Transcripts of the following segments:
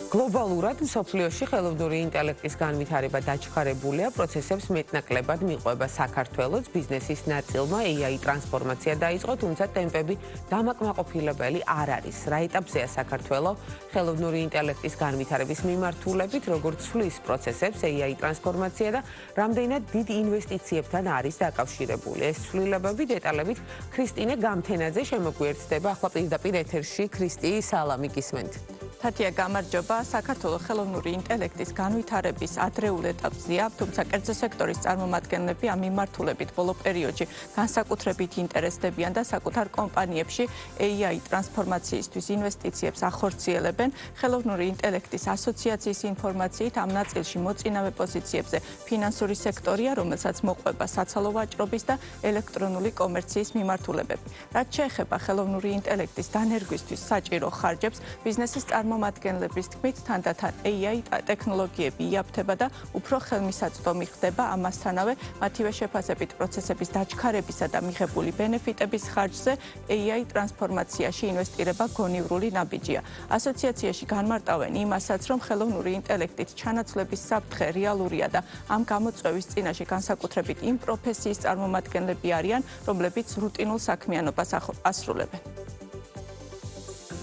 Globალურად მსოფლიოში ხელოვნური ინტელექტის განვითარება დაჩქარებულია, პროცესებს მეტნაკლებად მიყვება საქართველოს ბიზნესის ნაწილმა AI ტრანსფორმაცია დაიწყო, თუმცა ტემპები დამაკმაყოფილებელი არ არის. რა ეტაპზეა საქართველო ხელოვნური ინტელექტის განვითარების მიმართულებით, როგორც ცვლის პროცესებს AI ტრანსფორმაცია და რამდენად დიდ ინვესტიციებთან არის დაკავშირებული. ეს ცვლილებები დეტალებით ქრისტინე გამთენაძე შემოგვიერთდება ახლა პირდაპირ ეთერში. ქრისტი, სალამი, გისმენთ. თათია, გამარჯობა. საქართველოს ხელოვნური ინტელექტის განვითარების ადრეულ ეტაპზეა, თუმცა კერძო სექტორის წარმომადგენლები ამ მიმართულებით ბოლო პერიოდში განსაკუთრებით ინტერესდებიან და საკუთარ კომპანიებში AI ტრანსფორმაციისთვის ინვესტიციებს ახორციელებენ. ხელოვნური ინტელექტის ასოციაციის ინფორმაციით ამ ნაწილში მოწინავე პოზიციებზე ფინანსური სექტორია, რომელსაც მოყვება საცალო ვაჭრობის და ელექტრონული კომერციის მიმართულებები. რაც შეეხება ხელოვნური ინტელექტის დანერგვისთვის საჭირო ხარჯებს, ბიზნესის წარმომადგენლების თქმით, თანდათან AI ტექნოლოგიები იაფთება და უფრო ხელმისაწვდომი ხდება, ამასთანავე მათივე შეფასებით პროცესების დაჩქარებისა და მიღებული ბენეფიტების ხარჯზე AI ტრანსფორმაციაში ინვესტირება გონივრული ნაბიჯია. ასოციაციაში განმარტავენ იმასაც, რომ ხელოვნური ინტელექტით ჩანაცვლების საფრთხე რეალურია და ამ გამოწვევის წინაშე განსაკუთრებით იმ პროფესიის წარმომადგენლები არიან, რომლებიც რუტინულ საქმიანობას ასრულებენ.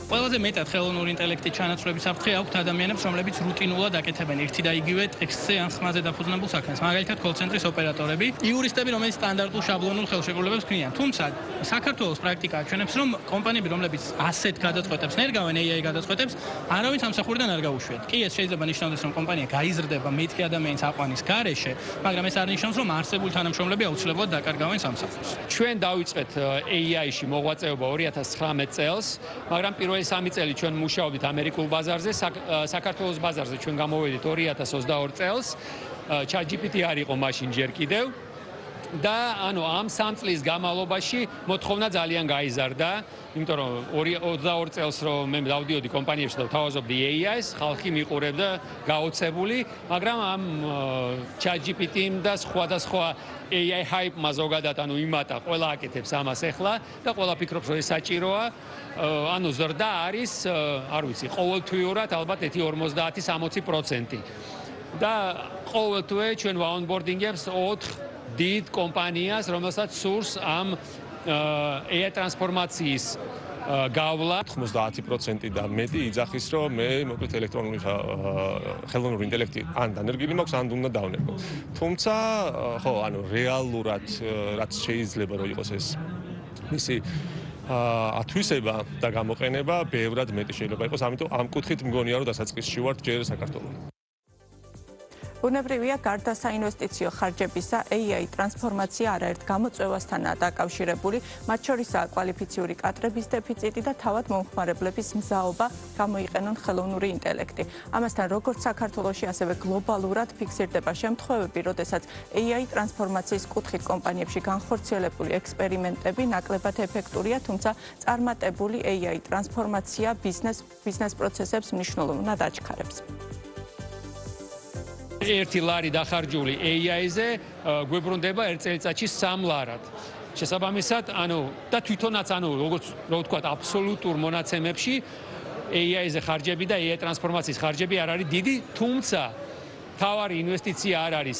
ყველაზე მეტად ხელოვნური ინტელექტის ჩანაცვლების საფრთხე აქვთ ადამიანებს, რომლებიც რუტინულად აკეთებენ ერთი და იგივე ტექსტზე ან ხმაზე დაფუძნებულ საქმეს. მაგალითად, კოლ-ცენტრის ოპერატორები, იურისტები, რომლებიც სტანდარტულ შაბლონურ ხელშეკრულებებს ქმნიან. თუმცა, საქართველოს პრაქტიკა აჩვენებს, რომ კომპანიები, რომლებიც ასეთ გადაწყვეტებს ნერგავენ, AI გადაწყვეტებს, არავინ სამსახურიდან არ გაუშვიათ. კი, ეს შეიძლება ნიშნავდეს, რომ კომპანია გაიზრდება მეტი ადამიანის აყვანის გარეშე, მაგრამ ეს არ ნიშნავს, რომ არსებული თანამშრომლები აუცილებლად დაკარგავენ სამსახურს. ჩვენ დავიწყეთ AI-ში მოღვაწეობა 2019 წელს, მაგრამ პირველი 3 წელი ჩვენ მუშაობდით ამერიკულ ბაზარზე, საქართველოს ბაზარზე ჩვენ გამოვედით 2022 წელს. ChatGPT არ იყო მაშინ ჯერ კიდევ. და ამ 3 წლის განმავლობაში მოთხოვნა ძალიან გაიზარდა, იმიტომ რომ 22 წელს რომ მე დავდიოდი კომპანიებში და ვთავაზობდი AI-ს, ხალხი მიყურებდა გაოცებული, მაგრამ ამ ChatGPT-მ და სხვადასხვა AI hype-მა ზოგადად იმატა, ყველა აკეთებს ამას ახლა და ყველა ფიქრობს, რომ ეს საჭიროა. ზრდა არის, არ ვიცი, ყოველთვიურად ალბათ 50-60% და ყოველთვე ჩვენ ვაონბორდინგებს 4 დიდ კომპანიას, რომელსაც სურს ამ AI ტრანსფორმაციის გავლა. 90% და მეტი იძახის, რომ მე მოკლედ ელექტრონული ხელოვნური ინტელექტი ან დანერგილი მაქვს, ან უნდა დავნერგო. თუმცა, რეალურად რაც შეიძლება რომ იყოს ეს მისი ათვისება და გამოყენება ბევრად მეტი შეიძლება იყოს, ამიტომ ამ კუთხით მგონია, რომ დასაწყისში ვართ ჯერ საქართველოს. ბუნებრივია, გარდა საინვესტიციო ხარჯებისა, AI ტრანსფორმაცია არაერთ გამოწვევასთანაა დაკავშირებული, მათ შორისაა კვალიფიციური კადრების დეფიციტი და თავად მომხმარებლების მზაობა გამოიყენონ ხელოვნური ინტელექტი. ამასთან, როგორც საქართველოში, ასევე გლობალურად ფიქსირდება შემთხვევები, როდესაც AI ტრანსფორმაციის კუთხით კომპანიებში განხორციელებული ექსპერიმენტები ნაკლებად ეფექტურია, თუმცა წარმატებული AI ტრანსფორმაცია ბიზნეს პროცესებს მნიშვნელოვნად აჩქარებს. 1 ლარი დახარჯული AI-ზე გვებრუნდება 1 წელიწადში 3 ლარად. შესაბამისად, და თვითონაც როგორც რო ვთქვა, აბსოლუტურ მონაცემებში AI-ზე ხარჯები და AI ტრანსფორმაციის ხარჯები არ არის დიდი, თუმცა თავარი ინვესტიცია არ არის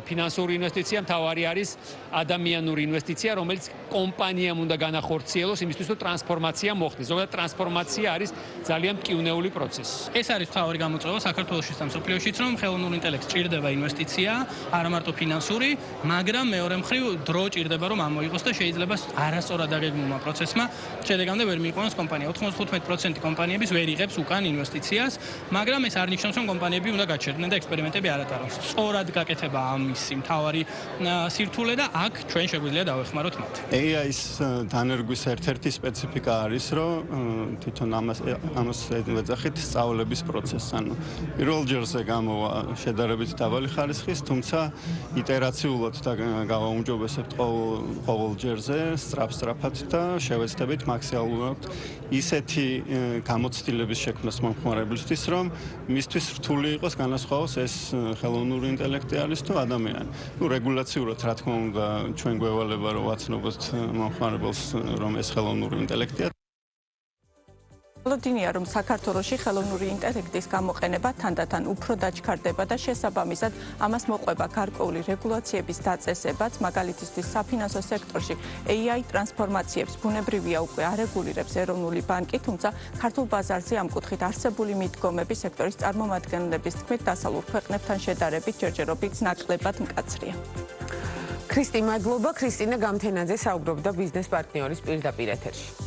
ფინანსური ინვესტიცია, თავარი არის ადამიანური ინვესტიცია, რომელიც კომპანიამ უნდა განახორციელოს იმისთვის, რომ ტრანსფორმაცია მოხდეს. ზოგადად ტრანსფორმაცია არის ძალიან მკივნეული პროცესი. ეს არის თავარი გამოწვევა საქართველოში და მსოფლიოშიც, რომ ხელოვნურ ინტელექტს ჭირდება ინვესტიცია, არა მარტო ფინანსური, მაგრამ მეორე მხრივ დრო ჭირდება, რომ ამოიღოს და შეიძლება არასწორად დაგეგმულმა პროცესმა შედეგამდე ვერ მიიყვანოს კომპანია. 95% კომპანიების ვერ იღებს უკან ინვესტიციას, მაგრამ ეს არ ნიშნავს, რომ კომპანიები უნდა გაჩერდნენ და ექსპერიმენტები არ ატაროს. სწორად გაკეთება ამისი მთავარი სირთულე და აქ ჩვენ შეგვიძლია დავეხმაროთ მათ. AI-ის დანერგვის ერთ-ერთი სპეციფიკა არის, რომ თვითონ ამას ეძახით სწავლების პროცესს. პირველ ჯერზე გამოვა შედარებით დაბალი ხარისხის, თუმცა იტერაციულად და გავაუმჯობესებთ ყოველ ჯერზე სწრაფად და შევეცდებით მაქსიმალურად ისეთი გამოცდილების შექმნას მომხმარებლისთვის, რომ მისთვის რთული იყოს განასხვავოს ეს ხელოვნური ინტელექტი არის თუ ადამიანი. რეგულაციურად რა თქმა უნდა ჩვენ გვევალება რომ ვაცნობოთ მომხმარებელს რომ ეს ხელოვნური ინტელექტია. მოლოდინია, რომ საქართველოში ხელოვნური ინტელექტის გამოყენება თანდათან უფრო დაჩქარდება და შესაბამისად ამას მოყვება გარკვეული რეგულაციების დაწესებაც, მაგალითისთვის საფინანსო სექტორში AI ტრანსფორმაციებს ბუნებრივია უკვე არეგულირებს ეროვნული ბანკი, თუმცა ქართულ ბაზარზე ამ კუთხით არსებული მიდგომები სექტორის წარმომადგენლების თქმით დასავლურ ქვეყნებთან შედარებით ჯერჯერობით ნაკლებად მკაცრია. ქრისტი, მადლობა. ქრისტინა გამთენაძე საუბრობდა ბიზნეს პარტნიორის პირდაპირ ეთერში.